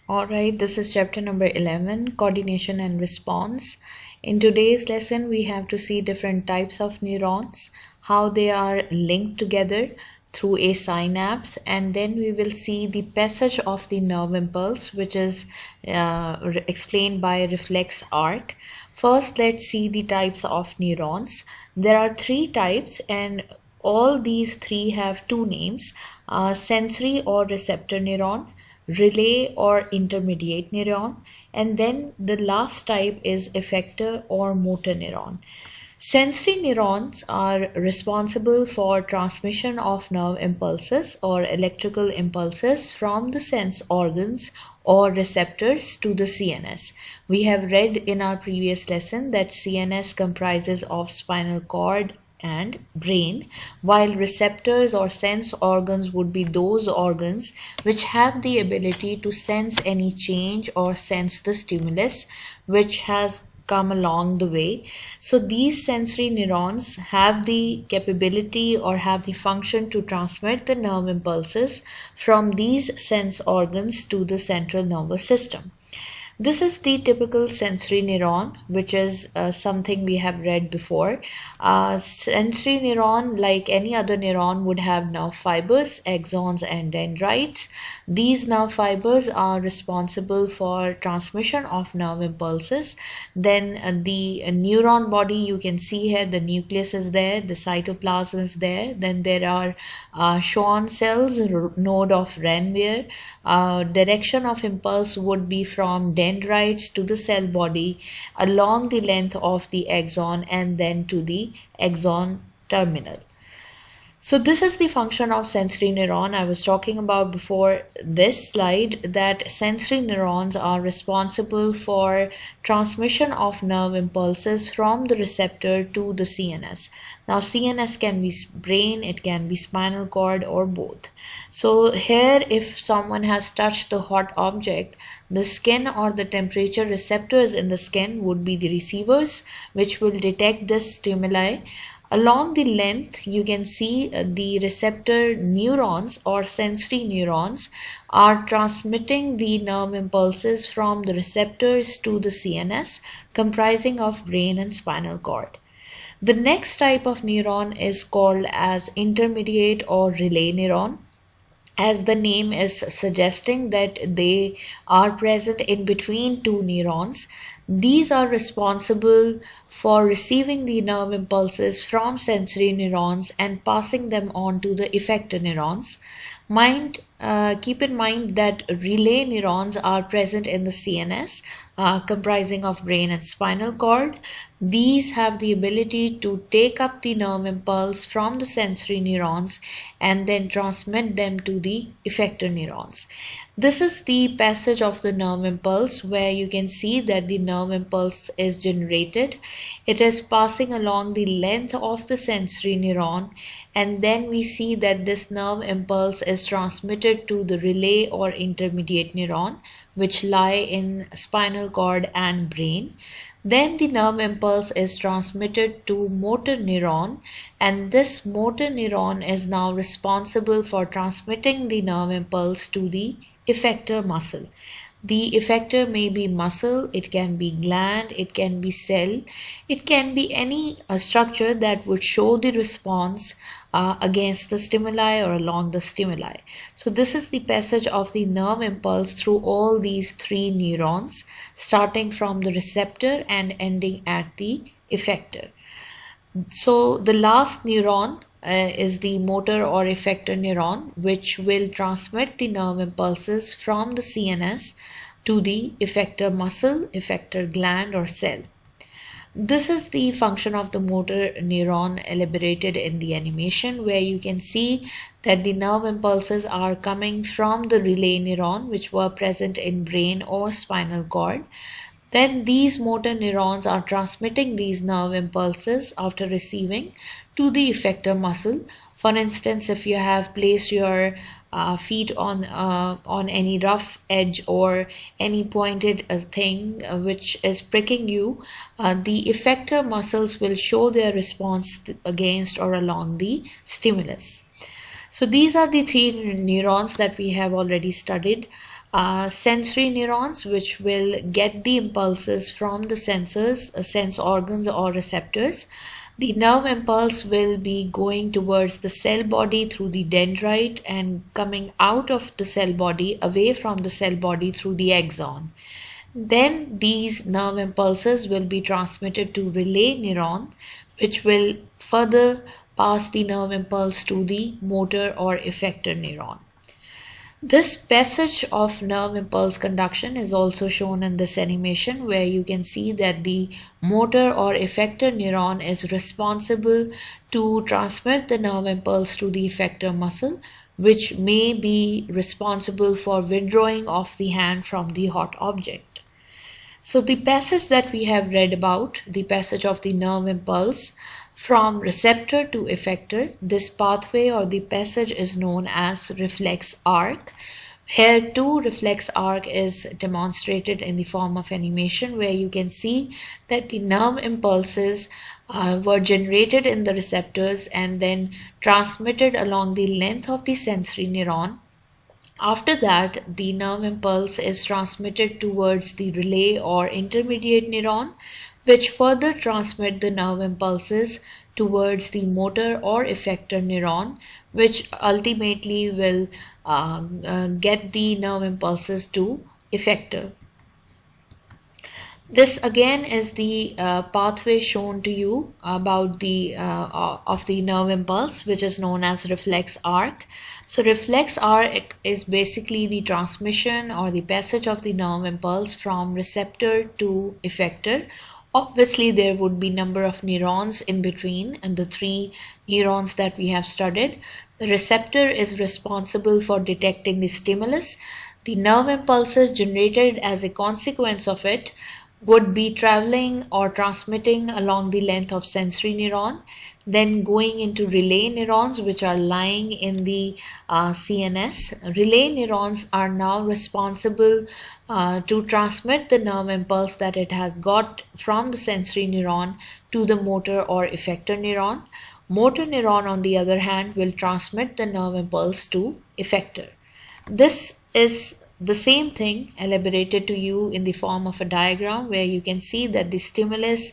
Alright, this is chapter number 11, coordination and response. In today's lesson, we have to see different types of neurons, how they are linked together through a synapse, and then we will see the passage of the nerve impulse, which is explained by reflex arc. First, let's see the types of neurons. There are three types, and all these three have two names, sensory or receptor neuron, relay or intermediate neuron, and then the last type is effector or motor neuron. Sensory neurons are responsible for transmission of nerve impulses or electrical impulses from the sense organs or receptors to the CNS. We have read in our previous lesson that CNS comprises of spinal cord and brain, while receptors or sense organs would be those organs which have the ability to sense any change or sense the stimulus which has come along the way. So these sensory neurons have the capability or have the function to transmit the nerve impulses from these sense organs to the central nervous system. This is the typical sensory neuron, which is something we have read before. Sensory neuron, like any other neuron, would have nerve fibers, axons, and dendrites. These nerve fibers are responsible for transmission of nerve impulses. Then the neuron body, you can see here, the nucleus is there, the cytoplasm is there. Then there are Schwann cells, node of Ranvier. Direction of impulse would be from dendrites to the cell body along the length of the axon and then to the axon terminal. So this is the function of sensory neuron. I was talking about before this slide that sensory neurons are responsible for transmission of nerve impulses from the receptor to the CNS. Now CNS can be brain, it can be spinal cord, or both. So here, if someone has touched the hot object, the skin or the temperature receptors in the skin would be the receivers which will detect this stimuli. Along the length, you can see the receptor neurons or sensory neurons are transmitting the nerve impulses from the receptors to the CNS, comprising of brain and spinal cord. The next type of neuron is called as intermediate or relay neuron, as the name is suggesting that they are present in between two neurons. These are responsible for receiving the nerve impulses from sensory neurons and passing them on to the effector neurons. Keep in mind that relay neurons are present in the CNS, comprising of brain and spinal cord. These have the ability to take up the nerve impulse from the sensory neurons and then transmit them to the effector neurons. This is the passage of the nerve impulse, where you can see that the nerve impulse is generated. It is passing along the length of the sensory neuron, and then we see that this nerve impulse is transmitted to the relay or intermediate neuron, which lie in spinal cord and brain. Then the nerve impulse is transmitted to motor neuron, and this motor neuron is now responsible for transmitting the nerve impulse to the effector muscle. The effector may be muscle, it can be gland, it can be cell, it can be any structure that would show the response against the stimuli or along the stimuli. So this is the passage of the nerve impulse through all these three neurons, starting from the receptor and ending at the effector. So the last neuron is the motor or effector neuron, which will transmit the nerve impulses from the CNS to the effector muscle, effector gland, or cell. This is the function of the motor neuron elaborated in the animation, where you can see that the nerve impulses are coming from the relay neuron, which were present in brain or spinal cord. Then these motor neurons are transmitting these nerve impulses after receiving to the effector muscle. For instance, if you have placed your feet on any rough edge or any pointed thing which is pricking you, the effector muscles will show their response against or along the stimulus. So these are the three neurons that we have already studied. Sensory neurons, which will get the impulses from the sensors, sense organs or receptors. The nerve impulse will be going towards the cell body through the dendrite and coming out of the cell body, away from the cell body through the axon. Then these nerve impulses will be transmitted to relay neuron, which will further pass the nerve impulse to the motor or effector neuron. This passage of nerve impulse conduction is also shown in this animation, where you can see that the motor or effector neuron is responsible to transmit the nerve impulse to the effector muscle, which may be responsible for withdrawing of the hand from the hot object. So the passage that we have read about, the passage of the nerve impulse from receptor to effector, this pathway or the passage is known as reflex arc. Here too, reflex arc is demonstrated in the form of animation, where you can see that the nerve impulses were generated in the receptors and then transmitted along the length of the sensory neuron. After that, the nerve impulse is transmitted towards the relay or intermediate neuron, which further transmit the nerve impulses towards the motor or effector neuron, which ultimately will get the nerve impulses to effector. This again is the pathway shown to you about the of the nerve impulse, which is known as reflex arc. So reflex arc is basically the transmission or the passage of the nerve impulse from receptor to effector. Obviously, there would be number of neurons in between, and the three neurons that we have studied. The receptor is responsible for detecting the stimulus. The nerve impulses generated as a consequence of it would be traveling or transmitting along the length of sensory neuron, then going into relay neurons, which are lying in the CNS. Relay neurons are now responsible to transmit the nerve impulse that it has got from the sensory neuron to the motor or effector neuron. Motor neuron, on the other hand, will transmit the nerve impulse to effector. This is the same thing elaborated to you in the form of a diagram, where you can see that the stimulus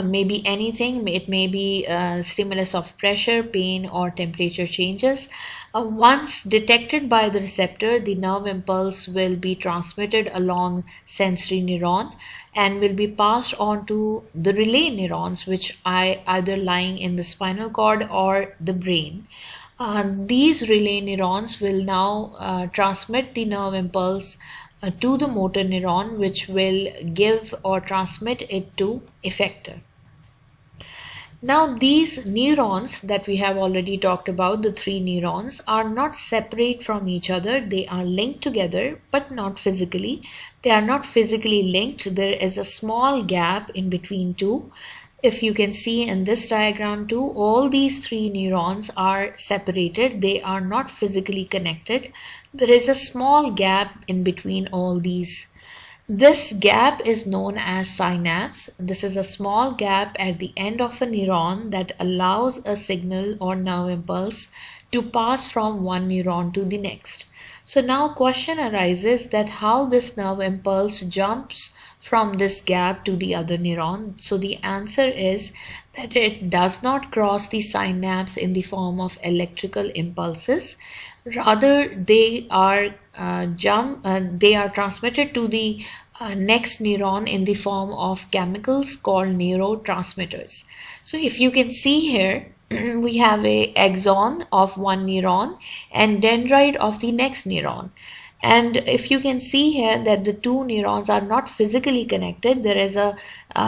may be anything. It may be stimulus of pressure, pain, or temperature changes. Once detected by the receptor, the nerve impulse will be transmitted along sensory neuron and will be passed on to the relay neurons, which are either lying in the spinal cord or the brain. These relay neurons will now transmit the nerve impulse to the motor neuron, which will give or transmit it to effector. Now, these neurons that we have already talked about, the three neurons, are not separate from each other. They are linked together, but not physically. They are not physically linked. There is a small gap in between two. If you can see in this diagram too, all these three neurons are separated. They are not physically connected. There is a small gap in between all these. This gap is known as synapse. This is a small gap at the end of a neuron that allows a signal or nerve impulse to pass from one neuron to the next. So now question arises that how this nerve impulse jumps from this gap to the other neuron. So the answer is that it does not cross the synapse in the form of electrical impulses. Rather, they are transmitted to the next neuron in the form of chemicals called neurotransmitters. So if you can see here, we have a axon of one neuron and dendrite of the next neuron. And if you can see here that the two neurons are not physically connected, there is a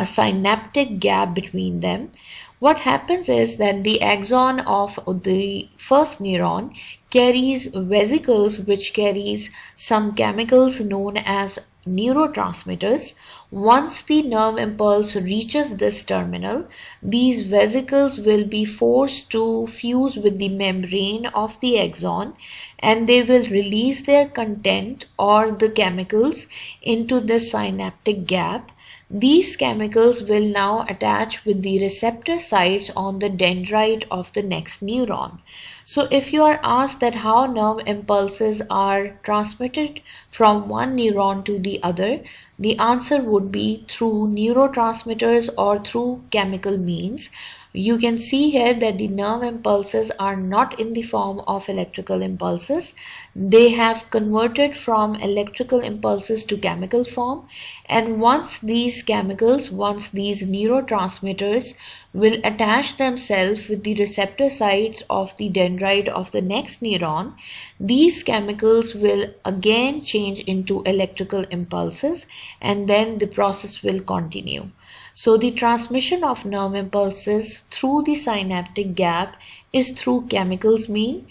synaptic gap between them. What happens is that the axon of the first neuron carries vesicles which carries some chemicals known as neurotransmitters. Once the nerve impulse reaches this terminal, these vesicles will be forced to fuse with the membrane of the axon, and they will release their content or the chemicals into the synaptic gap. These chemicals will now attach with the receptor sites on the dendrite of the next neuron. So if you are asked that how nerve impulses are transmitted from one neuron to the other, the answer would be through neurotransmitters or through chemical means. You can see here that the nerve impulses are not in the form of electrical impulses. They have converted from electrical impulses to chemical form, and once these neurotransmitters will attach themselves with the receptor sites of the dendrite of the next neuron, these chemicals will again change into electrical impulses, and then the process will continue. So the transmission of nerve impulses through the synaptic gap is through chemicals mean.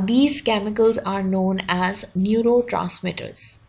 These chemicals are known as neurotransmitters.